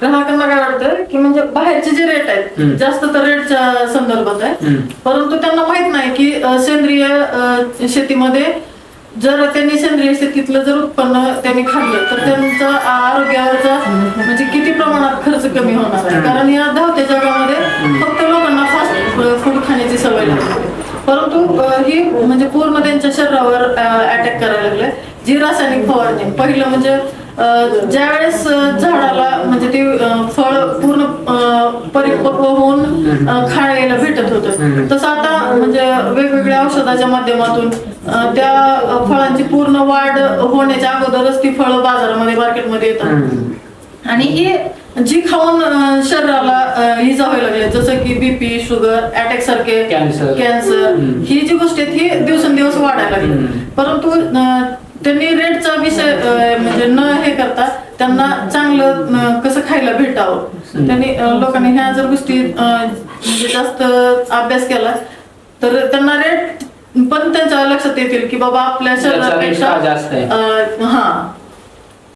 ग्राहकांना काय वाटतं की म्हणजे बाहेरचे जे रेट आहेत जास्त तर रेटच्या संदर्भात आहे, परंतु त्यांना माहित नाही की सेंद्रिय शेतीमध्ये जर त्यांनी सेंद्रिय शेतीतलं जर उत्पन्न त्यांनी खाल्लं तर त्यांचा आरोग्यावरचा म्हणजे किती प्रमाणात खर्च कमी होणार आहे. कारण या धावत्या जगामध्ये फक्त लोकांना फास्ट फूड खाण्याची सवय लागते, परंतु ही म्हणजे पूर्ण त्यांच्या शरीरावर अटॅक करायला लागले. जी रासायनिक फवारणी पहिलं म्हणजे ज्या वेळेस झाडाला म्हणजे ते फळ पूर्ण परिपक्व होऊन खायला भेटत होतं, तसं आता म्हणजे वेगवेगळ्या औषधाच्या माध्यमातून त्या फळांची पूर्ण वाढ होण्याच्या अगोदरच ती फळं बाजारामध्ये मार्केटमध्ये येतात आणि ही जी खाऊन शरीराला इजा व्हायला लागली, जसं की बीपी, शुगर, अटॅक सारखे, कॅन्सर ही जी गोष्टी आहेत ही दिवसेंदिवस वाढायला लागली. परंतु त्यांनी रेटचा विषय म्हणजे न हे करता त्यांना चांगलं कसं खायला भेटावं, त्यांनी लोकांनी ह्या जर गोष्टी म्हणजे जास्त अभ्यास केला तर त्यांना रेट पण त्यांच्या लक्षात येतील की बाबा आपल्या शरीरापेक्षा